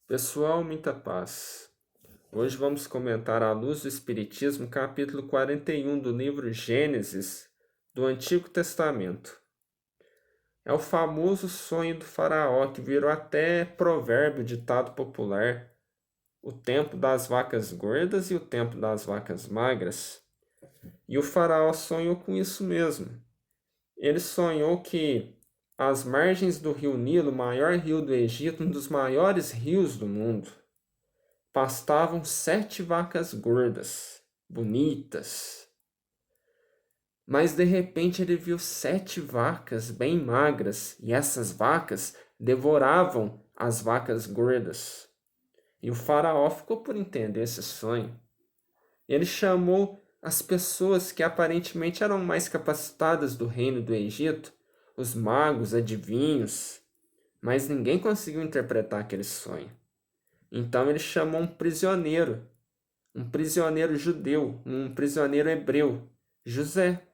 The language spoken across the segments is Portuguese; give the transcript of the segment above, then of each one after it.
Pessoal, muita paz. Hoje vamos comentar à luz do Espiritismo, capítulo 41 do livro Gênesis, do Antigo Testamento. É o famoso sonho do faraó, que virou até provérbio, ditado popular, o tempo das vacas gordas e o tempo das vacas magras. E o faraó sonhou com isso mesmo. Ele sonhou que às margens do rio Nilo, o maior rio do Egito, um dos maiores rios do mundo, pastavam 7 vacas gordas, bonitas. Mas de repente ele viu 7 vacas bem magras, e essas vacas devoravam as vacas gordas. E o faraó ficou por entender esse sonho. Ele chamou as pessoas que aparentemente eram mais capacitadas do reino do Egito, os magos, adivinhos, mas ninguém conseguiu interpretar aquele sonho. Então ele chamou um prisioneiro judeu, um prisioneiro hebreu, José.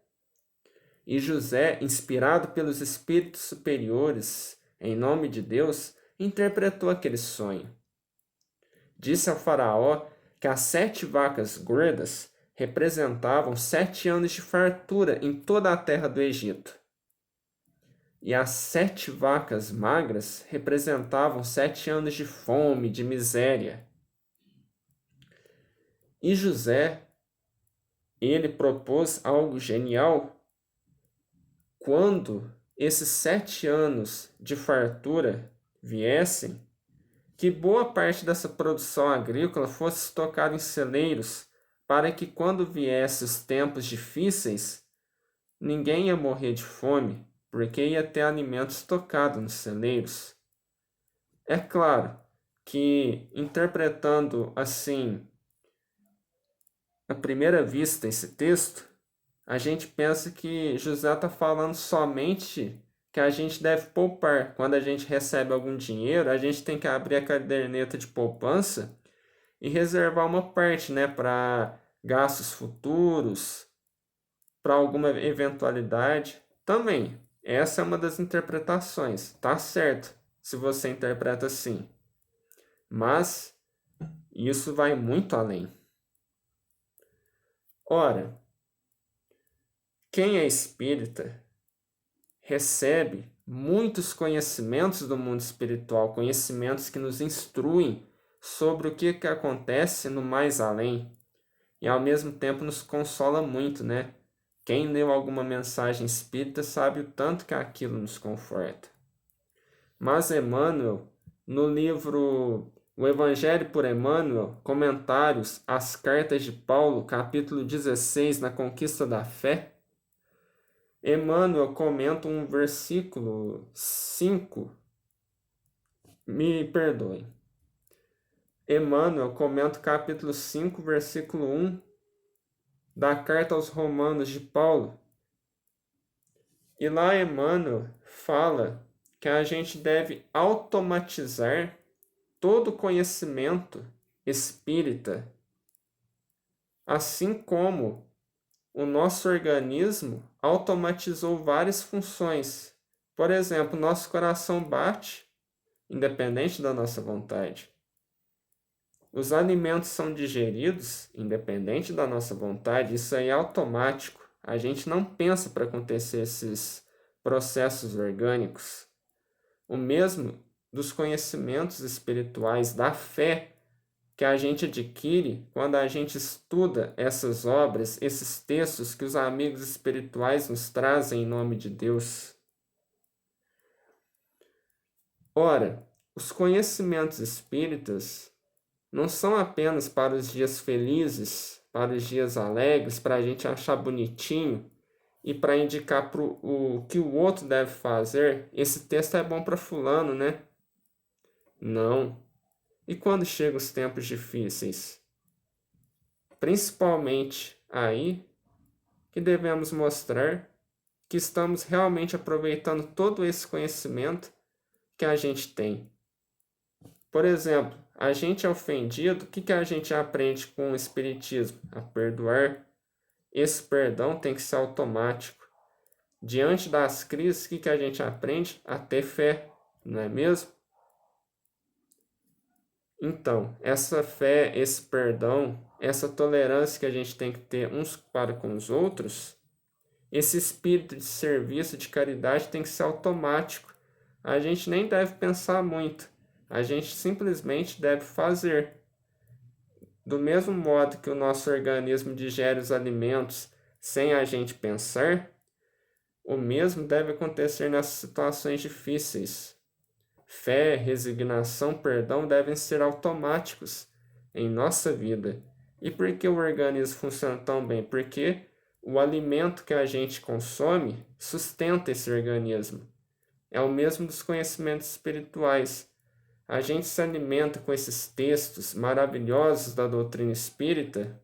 E José, inspirado pelos espíritos superiores, em nome de Deus, interpretou aquele sonho. Disse ao faraó que as 7 vacas gordas representavam 7 anos de fartura em toda a terra do Egito. E as 7 vacas magras representavam 7 anos de fome, de miséria. E José, ele propôs algo genial. Quando esses 7 anos de fartura viessem, que boa parte dessa produção agrícola fosse estocada em celeiros, para que quando viessem os tempos difíceis, ninguém ia morrer de fome, porque ia ter alimento estocado nos celeiros. É claro que, interpretando assim, à primeira vista esse texto, a gente pensa que José está falando somente que a gente deve poupar. Quando a gente recebe algum dinheiro, a gente tem que abrir a caderneta de poupança e reservar uma parte, né, para gastos futuros, para alguma eventualidade. Também, essa é uma das interpretações. Tá certo, se você interpreta assim. Mas isso vai muito além. Ora, quem é espírita recebe muitos conhecimentos do mundo espiritual, conhecimentos que nos instruem sobre o que acontece no mais além, e ao mesmo tempo nos consola muito, né? Quem leu alguma mensagem espírita sabe o tanto que aquilo nos conforta. Mas Emmanuel, no livro O Evangelho por Emmanuel, Comentários às Cartas de Paulo, capítulo 16, na Conquista da Fé, Emmanuel comenta um versículo 5. Me perdoem. Emmanuel comenta o capítulo 5, versículo 1 da carta aos Romanos de Paulo. E lá Emmanuel fala que a gente deve automatizar todo o conhecimento espírita, assim como o nosso organismo automatizou várias funções. Por exemplo, nosso coração bate independente da nossa vontade. Os alimentos são digeridos independente da nossa vontade, isso aí é automático. A gente não pensa para acontecer esses processos orgânicos. O mesmo dos conhecimentos espirituais, da fé que a gente adquire quando a gente estuda essas obras, esses textos que os amigos espirituais nos trazem em nome de Deus. Ora, os conhecimentos espíritas não são apenas para os dias felizes, para os dias alegres, para a gente achar bonitinho e para indicar o que o outro deve fazer. Esse texto é bom para fulano, né? Não. E quando chegam os tempos difíceis? Principalmente aí que devemos mostrar que estamos realmente aproveitando todo esse conhecimento que a gente tem. Por exemplo, a gente é ofendido, o que a gente aprende com o Espiritismo? A perdoar. Esse perdão tem que ser automático. Diante das crises, o que a gente aprende? A ter fé, não é mesmo? Então, essa fé, esse perdão, essa tolerância que a gente tem que ter uns para com os outros, esse espírito de serviço, de caridade tem que ser automático. A gente nem deve pensar muito. A gente simplesmente deve fazer. Do mesmo modo que o nosso organismo digere os alimentos sem a gente pensar, o mesmo deve acontecer nessas situações difíceis. Fé, resignação, perdão devem ser automáticos em nossa vida. E por que o organismo funciona tão bem? Porque o alimento que a gente consome sustenta esse organismo. É o mesmo dos conhecimentos espirituais. A gente se alimenta com esses textos maravilhosos da doutrina espírita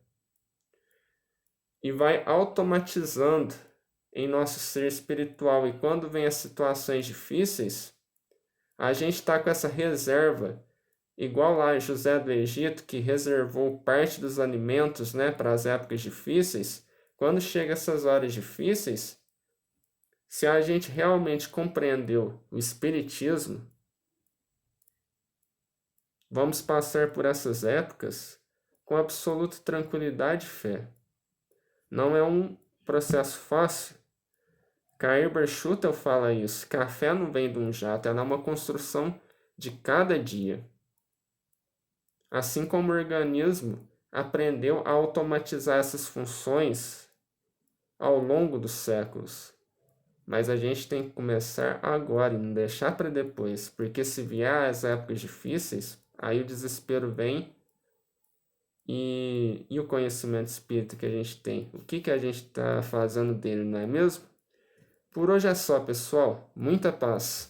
e vai automatizando em nosso ser espiritual. E quando vem as situações difíceis, a gente está com essa reserva, igual lá José do Egito, que reservou parte dos alimentos, né, para as épocas difíceis. Quando chega essas horas difíceis, se a gente realmente compreendeu o Espiritismo, vamos passar por essas épocas com absoluta tranquilidade e fé. Não é um processo fácil. Cair Schutel fala isso, que a fé não vem de um jato, ela é uma construção de cada dia. Assim como o organismo aprendeu a automatizar essas funções ao longo dos séculos. Mas a gente tem que começar agora e não deixar para depois, porque se vier as épocas difíceis, aí o desespero vem e o conhecimento espírita que a gente tem. O que a gente está fazendo dele, não é mesmo? Por hoje é só, pessoal. Muita paz.